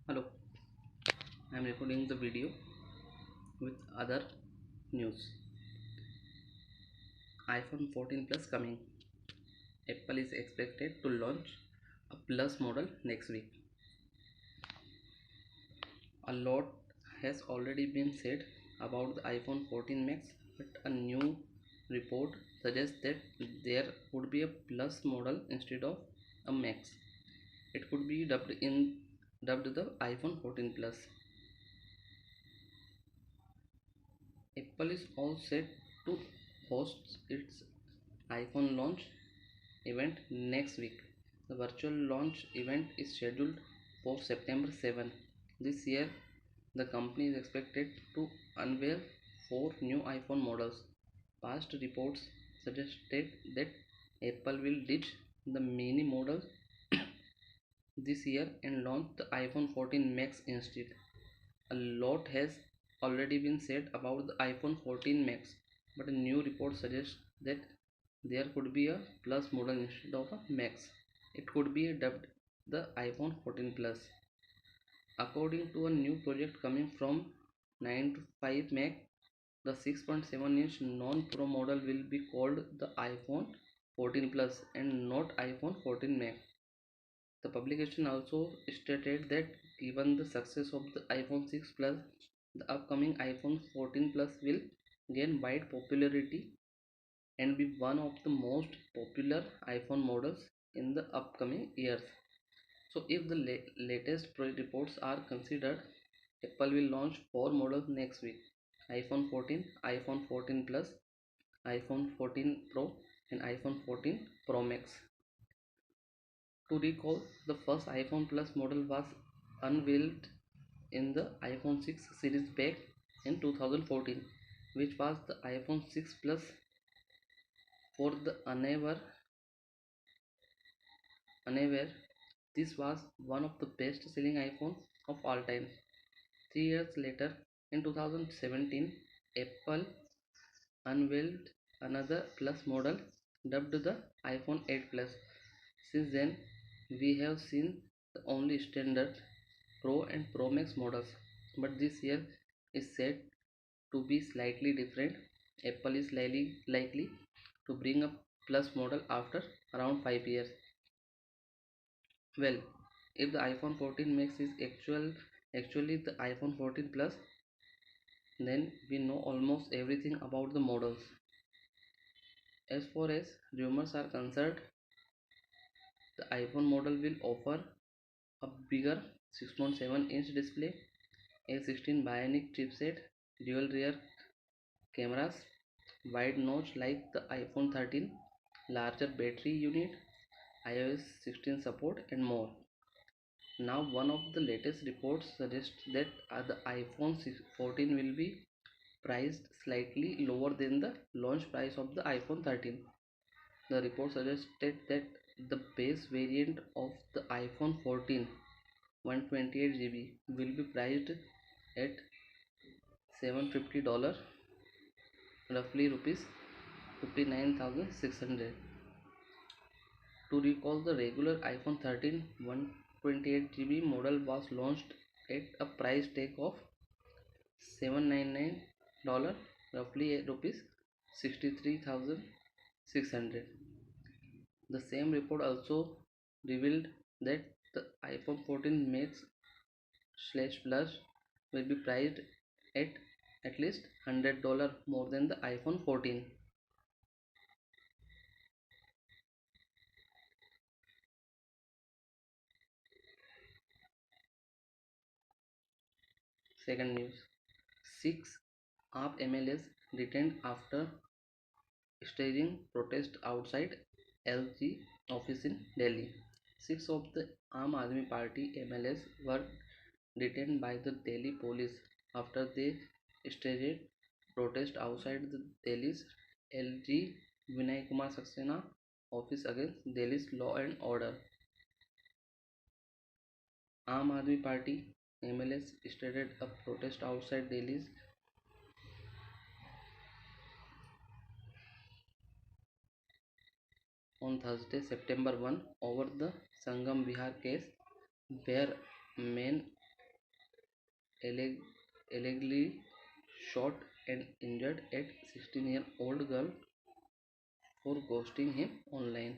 Hello, I am recording the video with other news. iPhone 14 Plus coming. Apple is expected to launch a Plus model next week. A lot has already been said about the iPhone 14 Max, but a new report suggests that there would be a Plus model instead of a Max. It could be dubbed the iPhone 14 Plus. Apple is all set to host its iPhone launch event next week. The virtual launch event is scheduled for September 7. This year, the company is expected to unveil four new iPhone models. Past reports suggested that Apple will ditch the mini model this year and launch the iPhone 14 Max instead. A lot has already been said about the iPhone 14 Max, but a new report suggests that there could be a Plus model instead of a Max. It could be dubbed the iPhone 14 Plus. According to a new project coming from 9 to 5 Mac, the 6.7-inch non-Pro model will be called the iPhone 14 Plus and not iPhone 14 Max. The publication also stated that given the success of the iPhone 6 Plus, the upcoming iPhone 14 Plus will gain wide popularity and be one of the most popular iPhone models in the upcoming years. So, if the latest reports are considered, Apple will launch four models next week: iPhone 14, iPhone 14 Plus, iPhone 14 Pro, and iPhone 14 Pro Max. To recall, the first iPhone Plus model was unveiled in the iPhone 6 series back in 2014, which was the iPhone 6 Plus. For the unaware, this was one of the best selling iPhone of all time. 3 years later, in 2017, Apple unveiled another Plus model dubbed the iPhone 8 Plus. Since then, we have seen the only standard Pro and Pro Max models, but this year is said to be slightly different. Apple is likely to bring a Plus model after around 5 years. Well, if the iPhone 14 Max is actually the iPhone 14 Plus, then we know almost everything about the models. As far as rumors are concerned, the iPhone model will offer a bigger 6.7-inch display, a 16 bionic chipset, dual rear cameras, wide notch like the iPhone 13, larger battery unit, iOS 16 support, and more. Now, one of the latest reports suggests that the iPhone 14 will be priced slightly lower than the launch price of the iPhone 13. The report suggested that the base variant of the iPhone 14 128 GB will be priced at $750, roughly rupees 59,600. To recall, the regular iPhone 13 128 GB model was launched at a price tag of $799, roughly rupees 63,600. The same report also revealed that the iPhone 14 Max slash Plus will be priced at least $100 more than the iPhone 14. Second news: six AAP MLAs detained after staging protest outside LG office in Delhi. Six of the Aam Aadmi Party MLAs were detained by the Delhi police after they staged protest outside the Delhi's LG Vinay Kumar Saxena office against Delhi's law and order. Aam Aadmi Party MLAs staged a protest outside Delhi's on Thursday, September 1, over the Sangam Vihar case, where men alleg- allegedly shot and injured a 16-year-old girl for ghosting him online.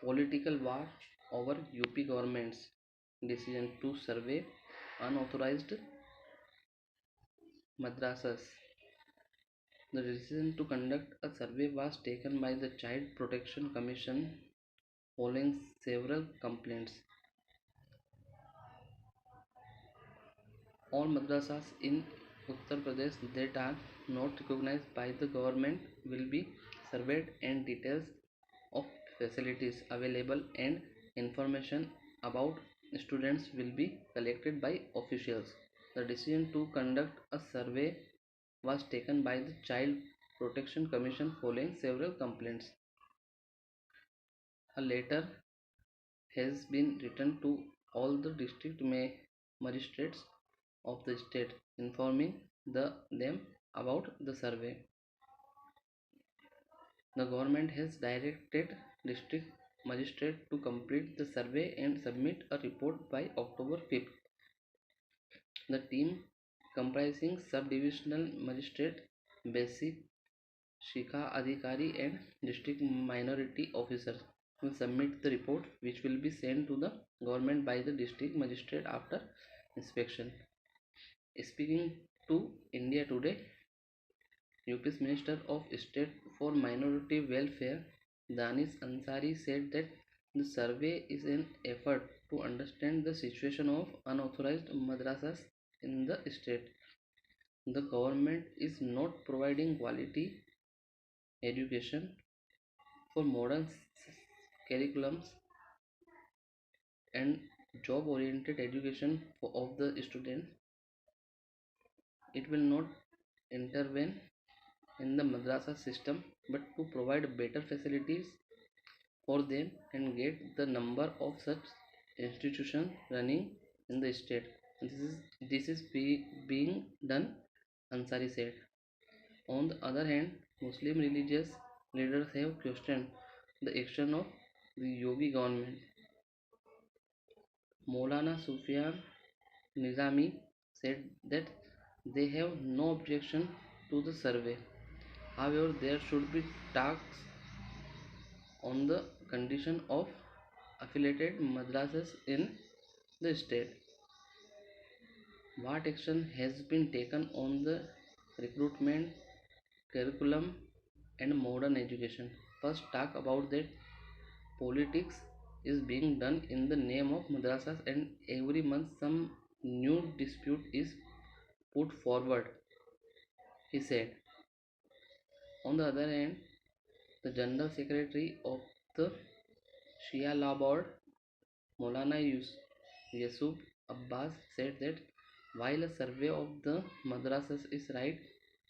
Political war over UP government's decision to survey unauthorized madrasas. The decision to conduct a survey was taken by the Child Protection Commission following several complaints. All madrasas in Uttar Pradesh that are not recognized by the government will be surveyed, and details of facilities available and information about students will be collected by officials. The decision to conduct a survey was taken by the Child Protection Commission following several complaints. A letter has been written to all the district magistrates of the state informing them about the survey. The government has directed district magistrate to complete the survey and submit a report by October 5th. The team, comprising sub-divisional magistrate, basic Shikha Adhikari and district minority officers, will submit the report, which will be sent to the government by the district magistrate after inspection. Speaking to India Today, UP's Minister of State for Minority Welfare, Danish Ansari, said that the survey is an effort to understand the situation of unauthorized madrasas in the state. The government is not providing quality education for modern curriculums and job oriented education of the students. It will not intervene in the madrasa system but to provide better facilities for them and get the number of such institutions running in the state. Being done, Ansari said. On the other hand, Muslim religious leaders have questioned the action of the Yogi government. Maulana Sufyan Nizami said that they have no objection to the survey. However, there should be talks on the condition of affiliated madrasas in the state. What action has been taken on the recruitment, curriculum, and modern education? First, talk about that politics is being done in the name of madrasas, and every month some new dispute is put forward, he said. On the other hand, the General Secretary of the Shia Law Board, Maulana Yusuf Abbas, said that while a survey of the madrasas is right,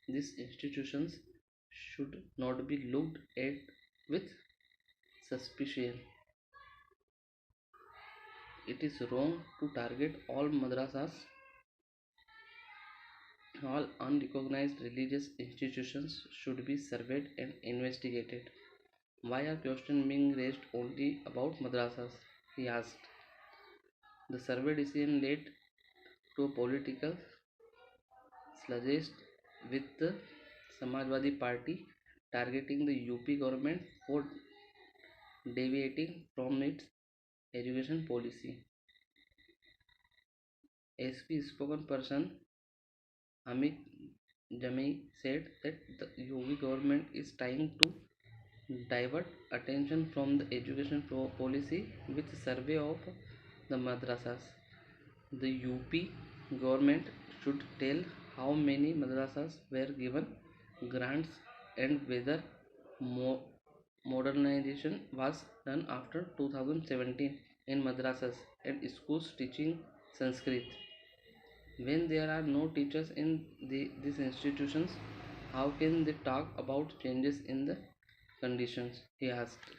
these institutions should not be looked at with suspicion. It is wrong to target all madrasas. All unrecognized religious institutions should be surveyed and investigated. Why are questions being raised only about madrasas? He asked. The survey decision led to a political sluggish with the Samajwadi Party targeting the UP government for deviating from its education policy. SP spokesperson Amit Jamei said that the Yogi government is trying to divert attention from the education policy with survey of the madrasas. The UP government should tell how many madrasas were given grants and whether mo- modernization was done after 2017 in madrasas and schools teaching Sanskrit. When there are no teachers in these institutions, how can they talk about changes in the conditions? He asked.